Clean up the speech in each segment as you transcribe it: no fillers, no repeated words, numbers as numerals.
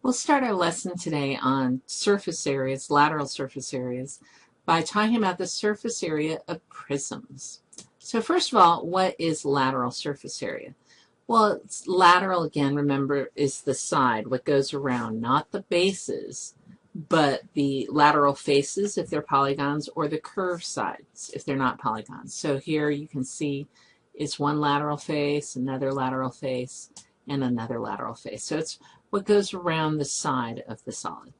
We'll start our lesson today on surface areas, lateral surface areas, by talking about the surface area of prisms. So first of all, what is lateral surface area? Well, it's lateral, again, remember, is the side, what goes around, not the bases, but the lateral faces if they're polygons, or the curved sides if they're not polygons. So here you can see is one lateral face, another lateral face, and another lateral face. So it's what goes around the side of the solid.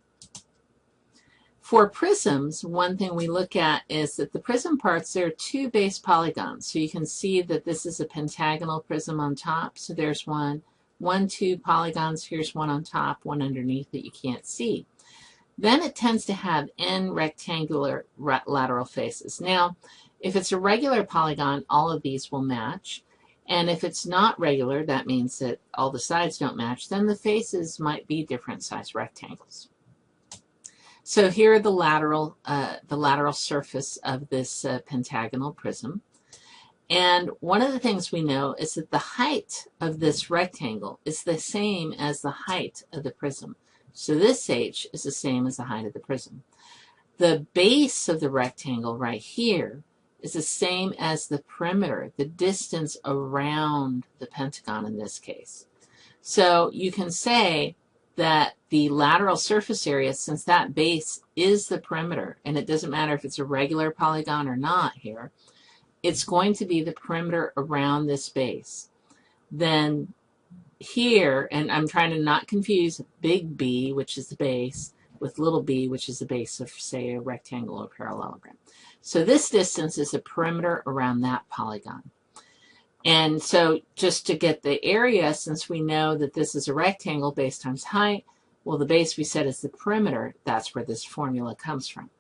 For prisms, one thing we look at is that the prism parts, there are two base polygons. So you can see that this is a pentagonal prism on top. So there's two polygons. Here's one on top, one underneath that you can't see. Then it tends to have n rectangular lateral faces. Now, if it's a regular polygon, all of these will match. And if it's not regular, that means that all the sides don't match, then the faces might be different size rectangles. So here are the lateral surface of this pentagonal prism. And one of the things we know is that the height of this rectangle is the same as the height of the prism. So this h is the same as the height of the prism. The base of the rectangle right here is the same as the perimeter, the distance around the pentagon in this case. So you can say that the lateral surface area, since that base is the perimeter, and it doesn't matter if it's a regular polygon or not here, it's going to be the perimeter around this base. Then here, and I'm trying to not confuse big B, which is the base, with little b, which is the base of, say, a rectangle or parallelogram. So this distance is the perimeter around that polygon. And so just to get the area, since we know that this is a rectangle, base times height, well, the base we said is the perimeter. That's where this formula comes from.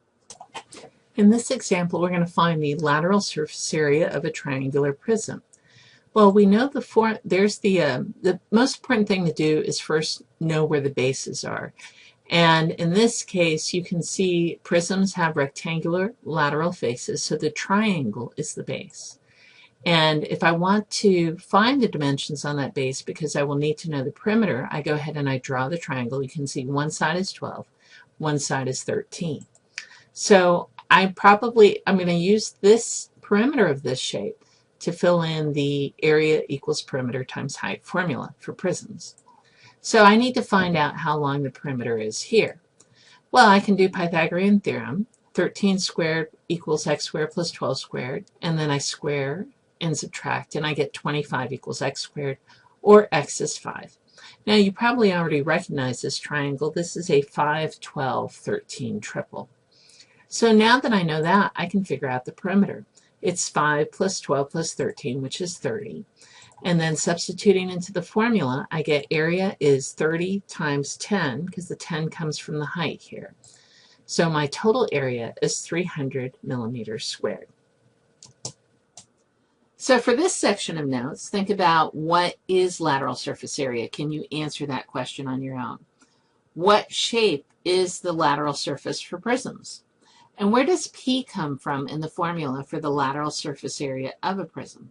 In this example, we're going to find the lateral surface area of a triangular prism. Well, we know the most important thing to do is first know where the bases are. And in this case, you can see prisms have rectangular lateral faces, so the triangle is the base. And if I want to find the dimensions on that base, because I will need to know the perimeter, I go ahead and I draw the triangle. You can see one side is 12, one side is 13. So I'm going to use this perimeter of this shape to fill in the area equals perimeter times height formula for prisms. So I need to find out how long the perimeter is here. Well, I can do Pythagorean theorem. 13 squared equals x squared plus 12 squared, and then I square and subtract, and I get 25 equals x squared, or x is 5. Now, you probably already recognize this triangle. This is a 5, 12, 13 triple. So now that I know that, I can figure out the perimeter. It's 5 plus 12 plus 13, which is 30. And then substituting into the formula, I get area is 30 times 10, because the 10 comes from the height here. So my total area is 300 millimeters squared. So for this section of notes, think about what is lateral surface area. Can you answer that question on your own? What shape is the lateral surface for prisms? And where does P come from in the formula for the lateral surface area of a prism?